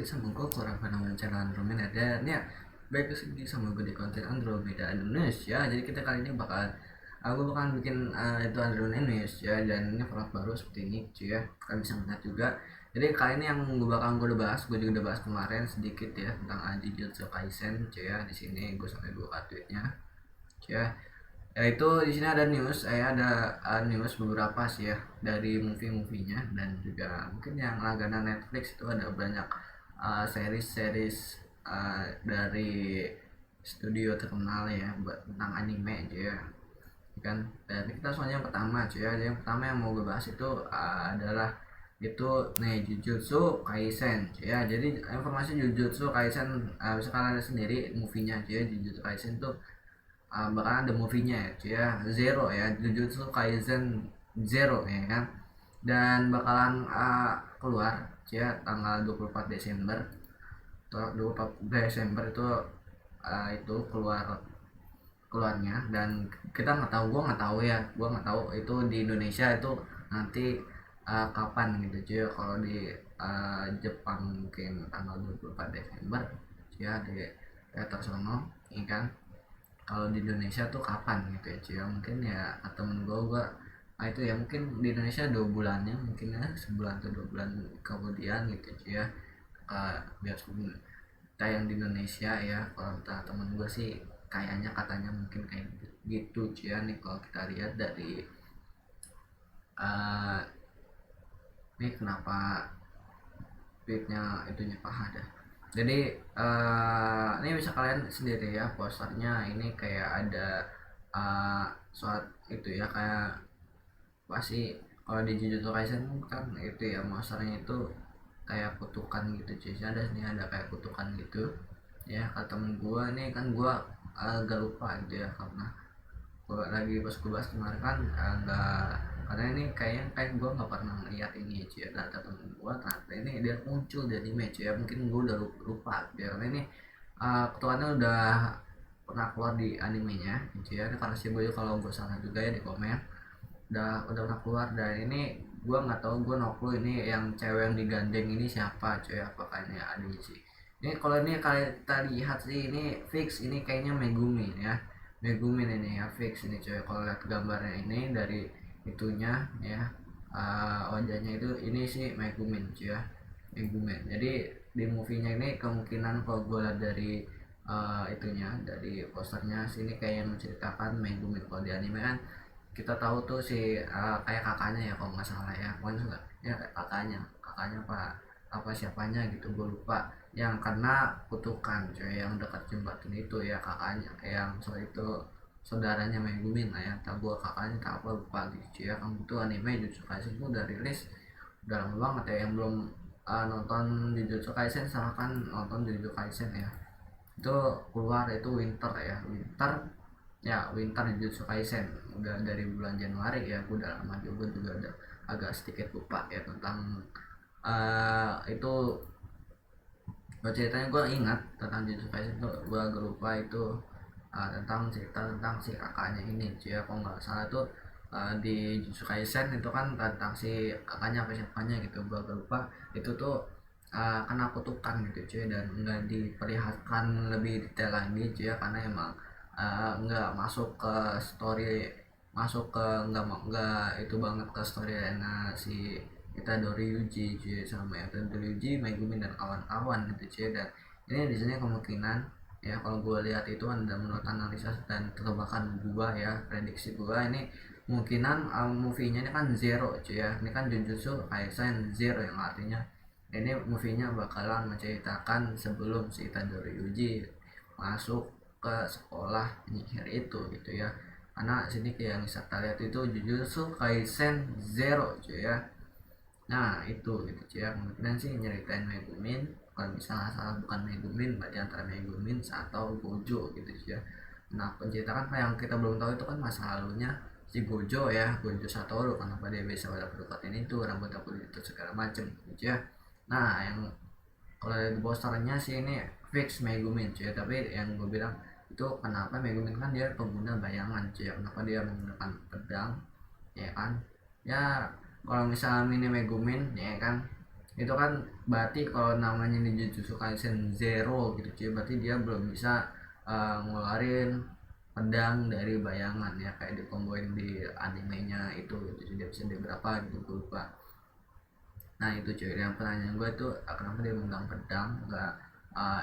lagi sama gue kurang fenomen channel Andromeda dan ya baik lagi sama gue di konten Andromeda Indonesia. Jadi kita kali ini aku bakal bikin itu Andromeda Indonesia dan ini format baru seperti ini cuy ya. Kalian bisa melihat juga. Jadi kali ini yang gue udah bahas, gue juga udah bahas kemarin sedikit ya tentang Jujutsu Kaisen cuy ya. Di sini gue sampai buka tweetnya cuy ya. Itu di sini ada news, ada news beberapa sih ya dari movie-movie-nya dan juga mungkin yang langganan Netflix itu ada banyak series-series dari studio terkenal ya buat tentang anime aja ya kan. Dan kita soalnya yang pertama cuy ya. Yang pertama yang mau gue bahas itu adalah itu nih Jujutsu Kaisen cuy ya. Jadi informasi Jujutsu Kaisen bisa kalian lihat sendiri movie-nya cuy ya. Jujutsu Kaisen tuh bahkan ada movie-nya ya cuy ya, Zero ya, Jujutsu Kaisen Zero ya kan. Dan bakalan keluar cuy ya tanggal 24 Desember. 24 Desember itu keluarnya. Dan kita nggak tahu, gua nggak tahu itu di Indonesia itu nanti kapan gitu cuy ya. Kalau di Jepang mungkin tanggal 24 Desember cuy ya di teater sono ini kan. Kalau di Indonesia tuh kapan gitu ya cuy ya, mungkin ya temen gue itu ya mungkin di Indonesia 2 bulannya mungkin ya, sebulan atau 2 bulan kemudian gitu cuy ya biar tayang di Indonesia ya. Kalau kata temen gue sih kayaknya katanya mungkin kayak gitu cuy ya. Nih kalau kita lihat dari uh, nih kenapa tweetnya itunya paha dah. Jadi ini bisa kalian sendiri ya posternya. Ini kayak ada suat itu ya, kayak pasti kalau di Jujutsu Kaisen kan itu ya monsternya itu kayak kutukan gitu cuy. Ada sini ada kayak kutukan gitu ya. Kata temen gua nih kan, gua agak lupa gitu ya karena gua lagi pas gue bahas kemarin kan nggak, karena ini kayaknya kayak gue nggak pernah lihat ini cuy ya. Data temen gue ternyata ini dia muncul di anime cuy ya, mungkin gue udah lupa ya karena ini ketuanya udah pernah keluar di animenya cuy ya. Karena sih gue kalau gue salah juga ya di komen, udah pernah keluar. Dan ini gue nggak tahu, gue noklu ini yang cewek yang digandeng ini siapa cuy, apakah ini ada sih. Ini kalau ini kalian kita lihat sih ini fix ini kayaknya Megumi ya. Megumin ini ya fix ini coy. Kalau lihat gambarnya ini dari itunya ya, wajahnya itu ini sih Megumin cuy ya, Megumin. Jadi di movie-nya ini kemungkinan kalau gue lihat dari itunya, dari posternya sini kayak menceritakan Megumin. Kalau di anime kan kita tahu tuh si kayak kakaknya ya kalau nggak salah ya, pokoknya enggak ya kayak kakaknya apa siapanya gitu gue lupa, yang kena kutukan coy yang dekat jembatan itu ya kakaknya, yang soal itu saudaranya Megumin lah ya. Tak gua kakaknya tak apa lupa gitu cuy ya. Kamu tuh anime Jujutsu Kaisen itu udah rilis udah lama banget ya. Yang belum nonton Jujutsu Kaisen silahkan nonton Jujutsu Kaisen ya. Itu keluar itu winter ya, winter Jujutsu Kaisen udah dari bulan Januari ya. Gue udah lama juga ada agak sedikit lupa ya tentang itu. Ceritanya gue ingat tentang Jujutsu Kaisen tuh, gue agak lupa itu tentang cerita tentang si kakaknya ini cuy ya. Kalau nggak salah tuh di Jujutsu Kaisen itu kan tentang si kakaknya apa siapanya gitu, gue agak lupa. Itu tuh kena kutukan gitu cuy, dan nggak diperlihatkan lebih detail lagi cuy ya, karena emang nggak masuk ke story, masuk ke nggak itu banget ke story si kita Dori Yuji cuy, sama ya Dori Yuji, Megumi dan kawan-kawan gitu cuy. Dan ini di sini kemungkinan ya kalau gue lihat itu ada menurut analisa dan tebakan gue ya, prediksi gue ini kemungkinan movie-nya ini kan Zero cuy ya. Ini kan Jujutsu Kaisen Zero yang artinya ini movie-nya bakalan menceritakan sebelum si Itadori Yuji masuk ke sekolah penyihir itu gitu ya. Karena sini kayak yang bisa kita lihat itu Jujutsu Kaisen Zero cuy ya. Nah itu gitu cuy ya, kemungkinan sih nyeritain Megumin. Kalau misalnya salah bukan Megumin, berarti antara Megumin atau Gojo gitu cuy ya. Nah penceritakan yang kita belum tahu itu kan masa lalunya si Gojo ya, Gojo Satoru, kenapa dia bisa pada perbuatan itu, rambut aku itu segala macem gitu ya. Nah yang kalau di posternya sih ini fix Megumin cuy ya. Tapi yang gue bilang itu kenapa Megumin kan dia pengguna bayangan cuy ya, kenapa dia menggunakan pedang ya kan. Ya kalau misalnya mini Megumin ya kan, Itu kan berarti kalau namanya di Jujutsu Kaisen Zero gitu cuy, berarti dia belum bisa ngeluarin pedang dari bayangan ya, kayak di comboin di animenya itu. Jadi dia bisa di berapa gitu gue lupa. Nah itu cuy, yang pertanyaan gue tuh kenapa dia megang pedang nggak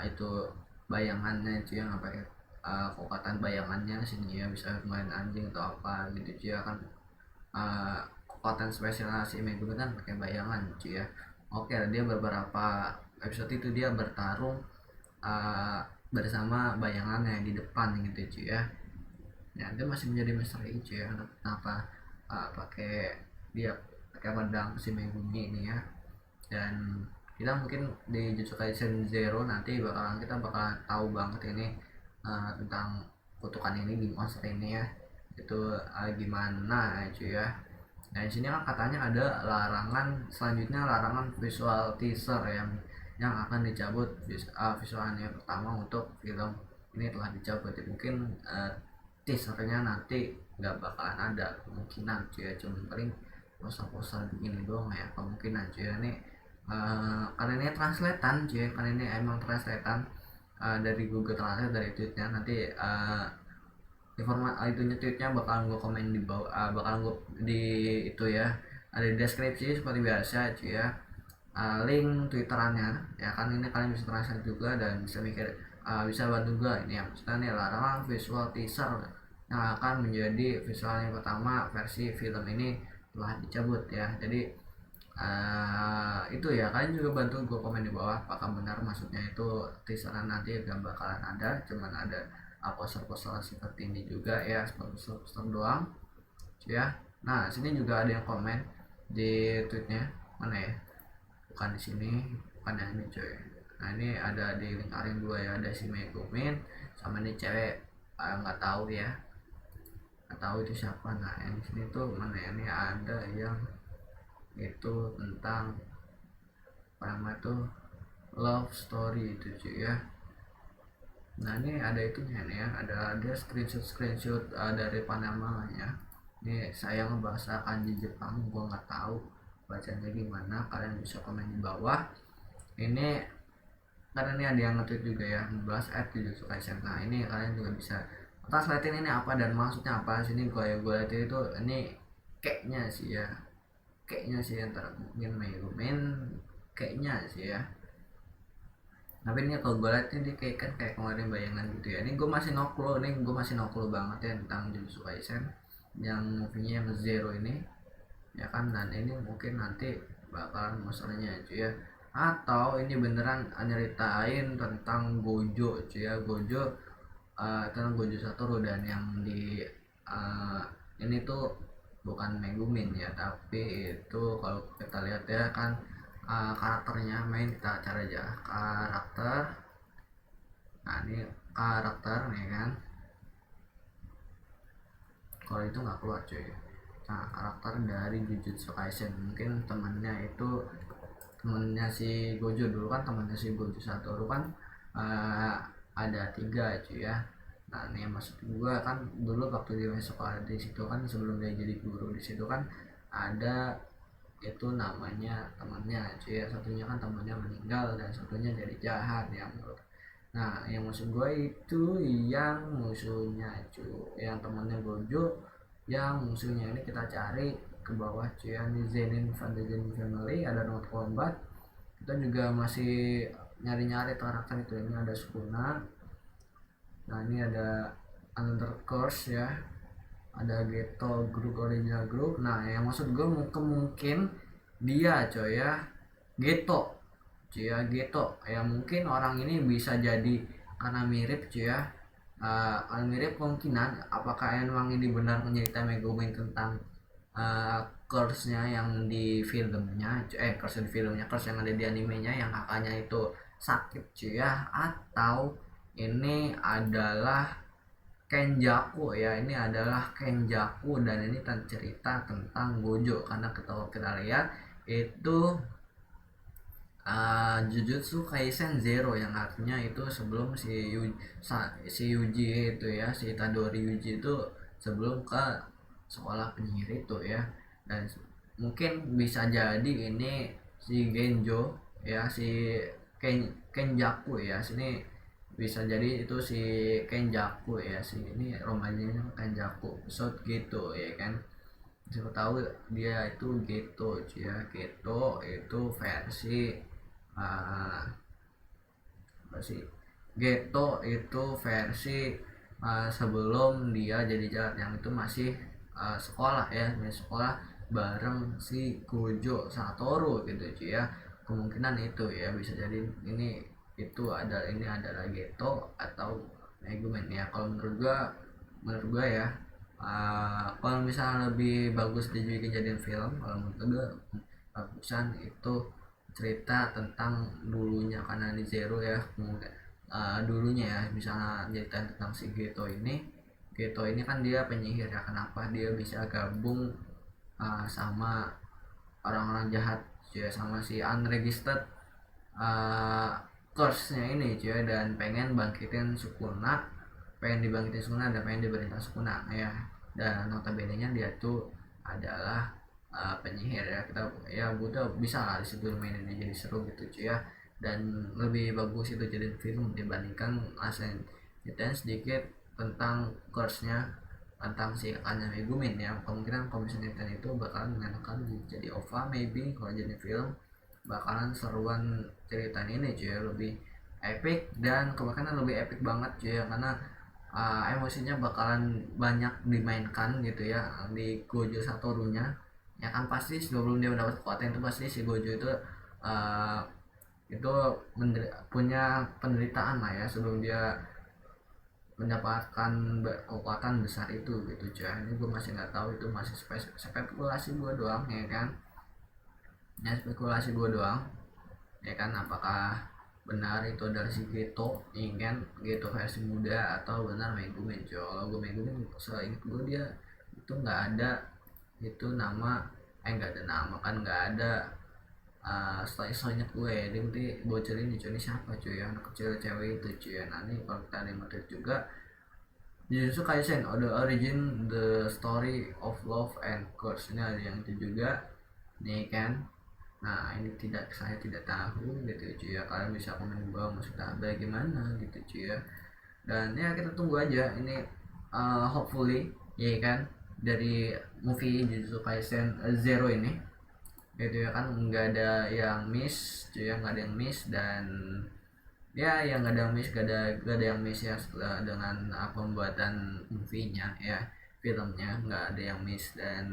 itu bayangannya cuy, yang nggak pakai kekuatan bayangannya sini ya, bisa main anjing atau apa gitu cuy ya kan. Kekuatan spesial si Megumi kan pakai bayangan cuy ya. Oke, dia beberapa episode itu dia bertarung uh, bersama bayangannya di depan gitu cuy ya. Ya dia masih menjadi misteri cuy ya, kenapa pakai dia pakai pedang si Megumi ini ya. Dan kita mungkin di Jujutsu Kaisen Zero nanti kita bakal tahu banget ini tentang kutukan ini di monster ini ya, itu gimana cuy ya. Nah di sini kan katanya ada larangan selanjutnya, larangan visual teaser yang akan dicabut. Visualnya pertama untuk film ini telah dicabut ya. Mungkin teasernya nanti nggak bakalan ada kemungkinan cuy ya, cuma paling poster-poster begini doang ya kemungkinan cuy ya. Ini karena ini translatean cuy, karena ini emang translatean dari Google Translate, dari tweetnya. Nanti itunya tweetnya bakalan gue komen di bawah, bakalan gue di itu ya, ada di deskripsi seperti biasa cuy ya. Link twitterannya ya kan, ini kalian bisa translate juga dan bisa mikir, bisa bantu gue ini ya. Maksudnya nih larangan visual teaser yang akan menjadi visual yang pertama versi film ini telah dicabut ya. Jadi itu ya, kalian juga bantu gue komen di bawah apakah benar maksudnya itu teaseran nanti gak bakalan ada, cuman ada poster-poster seperti ini juga ya, poster-poster doang ya. Nah sini juga ada yang komen di tweetnya, mana ya, bukan di sini, bukan yang ini coy. Nah ini ada di link arin dua ya, ada si Megumin sama ini cewek nggak tahu ya, nggak tahu itu siapa. Nah yang di sini tuh mana ya, ini ada yang itu tentang apa nama tuh, love story itu cuy ya. Nah ini ada itunya nih ya, ada screenshot dari Panama-nya. Ini saya ngebahas kanji Jepang, gua nggak tahu bacanya gimana, kalian bisa komen di bawah. Ini karena ini ada yang nge-tweet juga ya, ngebahas Jujutsu Kaisen. Nah ini kalian juga bisa translatein ini apa dan maksudnya apa. Sini gue lihat itu, ini kayaknya sih antara mungkin Megumin, kayaknya sih ya. Tapi ini kalau gue lihat ini kayak kan kayak kemarin bayangan gitu ya. Ini gue masih noklo banget ya tentang Jujutsu Kaisen yang movie-nya yang Zero ini ya kan. Dan ini mungkin nanti bakalan masalahnya cuy ya, atau ini beneran nyeritain tentang Gojo cuy ya. Tentang Gojo Satoru, dan yang di ini tuh bukan Megumin ya, tapi itu kalau kita lihat ya kan karakternya, main kita cari aja karakter. Nah ini karakter nih kan, kalau itu nggak keluar cuy. Nah karakter dari Jujutsu Kaisen, mungkin temennya si Gojo dulu kan, temennya si Gojo Satoru kan ada 3 cuy ya. Nah ini maksud gue kan, dulu waktu dia masuk sekolah di situ kan, sebelum dia jadi guru di situ kan, ada itu namanya temannya cuy ya. Satunya kan temannya meninggal dan satunya jadi jahat ya menurut. Nah yang maksud gue itu yang musuhnya cuy, yang temannya Gojo, yang musuhnya ini kita cari ke bawah cuy ya. Di Zenin Family ada Not Combat, kita juga masih nyari-nyari karakter itu. Ini ada Sukuna, nah ini ada Another Curse ya, ada Geto Group, original group. Nah yang maksud gue mungkin dia coy ya, Geto cuy ya, Geto ya. Mungkin orang ini bisa jadi karena mirip cuy ya, karena mirip kemungkinan. Apakah emang ini benar menyeritai Megumin tentang curse-nya yang di filmnya, curse di filmnya, curse yang ada di animenya yang kakaknya itu sakit cuy ya, atau ini adalah Kenjaku ya, ini adalah Kenjaku dan ini cerita tentang Gojo. Karena kita lihat itu Jujutsu Kaisen Zero, yang artinya itu sebelum si Yuji itu ya, si Itadori Yuji itu sebelum ke sekolah penyihir itu ya. Dan mungkin bisa jadi ini si Genjo ya, si Kenjaku ya, sini bisa jadi itu si Kenjaku ya, si ini romannya Kenjaku so gitu ya kan. Siapa tahu dia itu gitu ya, gitu itu versi apa sih, Geto itu versi sebelum dia jadi jahat, yang itu masih sekolah ya, masih sekolah bareng si Gojo Satoru gitu cuy ya. Kemungkinan itu ya, bisa jadi ini itu ada, ini adalah Geto atau Megumin ya. Kalau menurut gua ya, kalau misalnya lebih bagus dibikin jadiin film, kalau menurut gua bagusan itu cerita tentang dulunya, karena di Zero ya, dulunya ya, misalnya cerita tentang si Geto ini kan dia penyihir ya. Kenapa dia bisa gabung sama orang-orang jahat cuy, sama si unregistered curse-nya ini cuy, dan pengen bangkitin Sukuna, pengen dibangkitin Sukuna dan pengen diberintah Sukuna ya. Dan notabene nya dia tuh adalah penyihir ya. Kita ya udah bisa lah disitu mainnya jadi seru gitu cuy ya. Dan lebih bagus itu jadi film dibandingkan kita sedikit tentang course-nya, tentang si kakaknya Megumin ya. Kemungkinan kalau misalnya itu bakalan mengenakan jadi OVA maybe. Kalau jadi film bakalan seruan ceritanya ini cuy, lebih epic, dan kemungkinan lebih epic banget cuy ya, karena emosinya bakalan banyak dimainkan gitu ya di Gojo Satoru-nya ya kan. Pasti sebelum dia mendapat kekuatan itu, pasti si Gojo uh, itu punya penderitaan lah ya sebelum dia mendapatkan kekuatan besar itu gitu cuy. Ini gue masih nggak tahu, itu masih spekulasi gue doang ya kan, ya spekulasi gue doang ya kan. Apakah benar itu dari si Geto, ingin Geto versi muda, atau benar Megumin cuy. Kalau gue Megumin, seingat gue dia itu nggak ada itu nama, nggak ada nama kan, nggak ada setelah ingat gue ya, dia nanti bocorin cuy ini siapa cuy, yang anak kecil cewek itu cuy. Nanti kalau kita ada yang juga Jujutsu Kaisen, The Origin, The Story of Love and Curse, ini ada yang itu juga nih kan. Nah ini saya tidak tahu gitu cuy ya, kalian bisa komen di bawah maksudnya bagaimana gitu cuy ya. Dan ya kita tunggu aja ini, hopefully ya kan, dari movie Jujutsu Kaisen Zero ini gitu ya kan, nggak ada yang miss cuy ya, nggak ada yang miss. Dan ya yang nggak ada yang miss, nggak ada yang miss ya setelah dengan pembuatan movie-nya ya, filmnya nggak ada yang miss, dan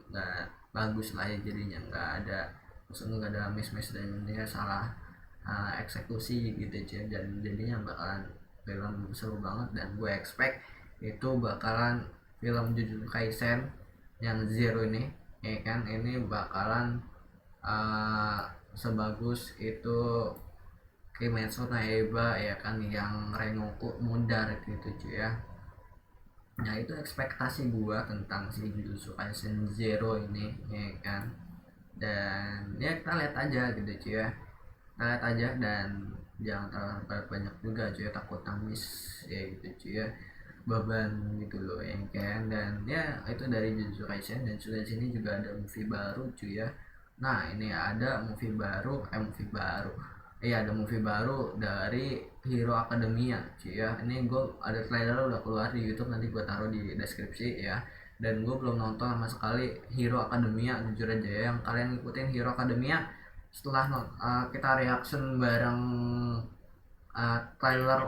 nggak bagus lah ya jadinya, nggak ada, maksudnya nggak ada miss dan dia salah eksekusi gitu cuy. Dan jadinya bakalan film seru banget, dan gue expect itu bakalan film Jujutsu Kaisen yang Zero ini ya kan, ini bakalan sebagus itu Kimetsu no Yaiba ya kan, yang Rengoku Mudar gitu cuy ya. Nah itu ekspektasi gua tentang si Jujutsu Kaisen Zero ini ya kan. Dan ya kita lihat aja gitu cuy ya, kita lihat aja, dan jangan terlalu banyak juga cuy, takut nangis ya gitu cuy ya, beban gitu loh ya kan. Dan ya itu dari Jujutsu Kaisen. Dan sudah sini juga ada movie baru cuy ya. Nah ini ada movie baru, iya ada movie baru dari Hero Academia cuy ya. Ini gue ada trailer udah keluar di YouTube, nanti gue taruh di deskripsi ya. Dan gue belum nonton sama sekali Hero Academia jujur aja ya. Yang kalian ngikutin Hero Academia setelah kita reaction bareng trailer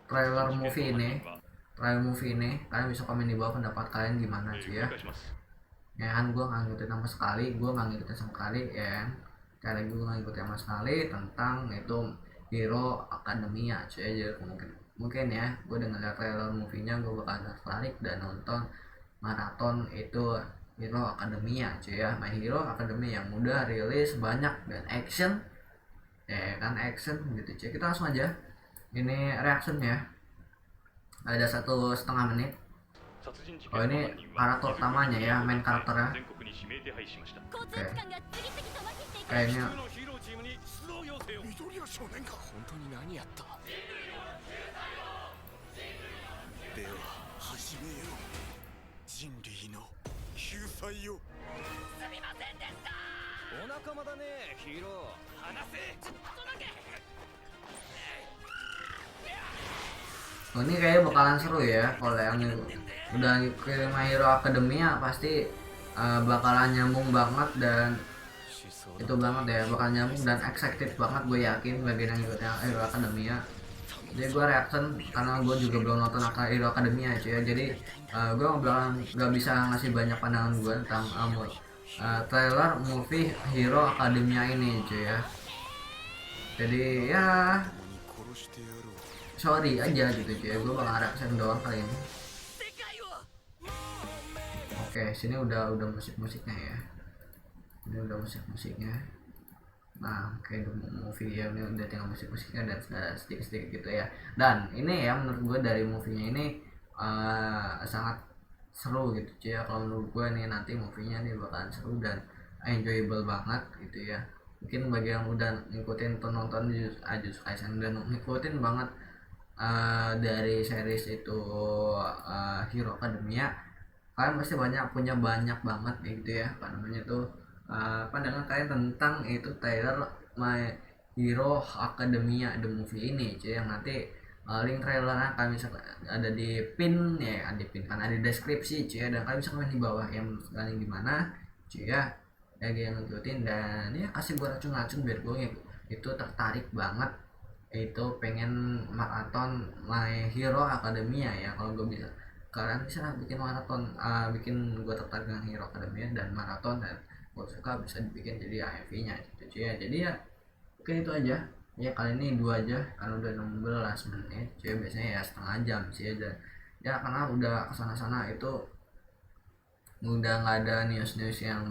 trailer movie ini, kalian bisa komen di bawah pendapat kalian gimana cuy ya. Ya kan gue nggak ngikutin sama sekali, ya kan. Sekali lagi gue nggak ngikutin sama sekali tentang itu Hero Academia cuy aja. Mungkin ya gue dengan lihat trailer movie-nya gue bakal tertarik dan nonton maraton itu Hero Academia cuy ya. My Hero Academia yang udah rilis banyak dan action ya kan, action gitu cuy. Kita langsung aja ini reactionnya, ada 1,5 menit. Oh ini karakter utamanya ya, main karakternya. Oke. Kayaknya Oh, ini kayaknya bakalan seru ya kalau yang udah ngikutin My Hero Academia pasti bakalan nyambung banget dan itu banget ya, bakal nyambung dan excited banget gue yakin bagian yang ngikutin Hero Academia. Jadi gue reaction karena gue juga belum nonton Hero Academia cuy ya, jadi gue nggak bisa ngasih banyak pandangan gue tentang trailer movie Hero Academia ini cuy ya. Jadi ya sorry aja gitu cuy ya, gue bakal reaction doang kali ini. Oke, sini udah musik-musiknya ya, ini udah musik-musiknya. Nah, kayak movie ya, ini udah tinggal musik-musiknya dan sedikit-sedikit gitu ya. Dan ini ya menurut gue dari movie-nya ini sangat seru gitu cuy ya. Kalau menurut gue nih nanti movie-nya nih bakalan seru dan enjoyable banget gitu ya. Mungkin bagi yang udah ngikutin penonton Jujutsu Kaisen dan ngikutin banget dari series itu Hero Academia, kalian pasti punya banyak banget gitu ya apa namanya tuh pandangan kalian tentang itu trailer My Hero Academia the movie ini cuy, yang nanti link trailernya kalian bisa ada di pin ya, ada di pin kan, ada di deskripsi cuy ya, dan kalian bisa komen di bawah yang menurut kalian gimana cuy ya, lagi yang ngikutin dan ya kasih gue racun-racun biar gue itu tertarik banget, itu pengen maraton My Hero Academia ya. Kalau gue bisa, kalian bisa bikin maraton, bikin gue tertarik dengan Hero Academia dan maraton, dan gue suka bisa dibikin jadi AFV nya gitu cuy ya. Jadi ya oke itu aja ya, kali ini dua aja karena udah 16 menit cuy, biasanya ya setengah jam sih aja ya, karena udah kesana-sana itu udah nggak ada news-news yang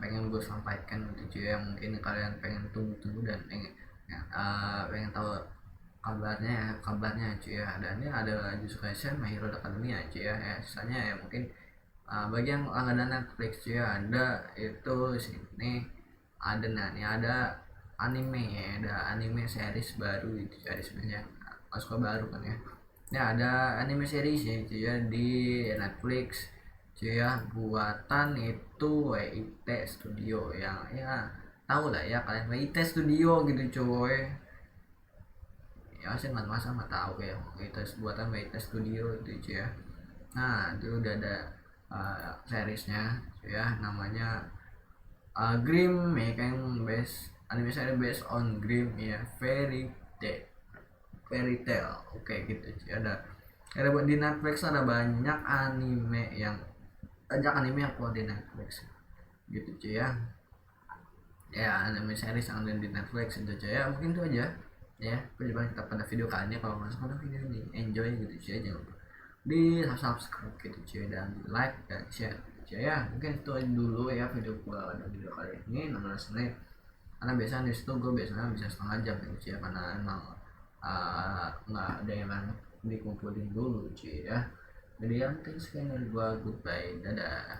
pengen gue sampaikan gitu cuy, yang mungkin kalian pengen tunggu-tunggu dan pengen tahu kabarnya cuy ya. Dan ini ada Jujutsu Kaisen My Hero Academia cuy ya, sisanya ya mungkin bagi yang langganan Netflix cuy ya, ada itu sini ada, nah ini ada anime ya, ada anime series baru itu jadi sebenarnya suka baru kan ya. Ini ada anime series ya cuy ya di Netflix cuy ya, buatan itu WIT Studio yang ya tahu lah ya kalian, WIT Studio gitu cuy ya, saya nggak masa nggak tahu ya, WIT buatan WIT Studio itu cuy ya. Nah itu udah ada seriesnya cuy ya, namanya Grimm ya, kayak base anime series based on Grimm ya, fairy tale oke gitu cuy. Ada buat di Netflix, ada banyak anime yang keluar di Netflix gitu cuy ya. Ya anime series yang ada di Netflix itu cuy ya, mungkin itu aja ya perjumpaan kita pada video kali ini. Kalau masuk pada video ini enjoy gitu cuy, jangan lupa di subscribe gitu cuy, dan di like dan share gitu cuy ya. Mungkin itu aja dulu ya video gua pada video kali ini 16 menit, karena biasanya di situ gue biasanya bisa setengah jam gitu cuy ya, karena emang nggak ada yang dikumpulin dulu cuy ya. Jadi yang sekian dari gua, goodbye, dadah.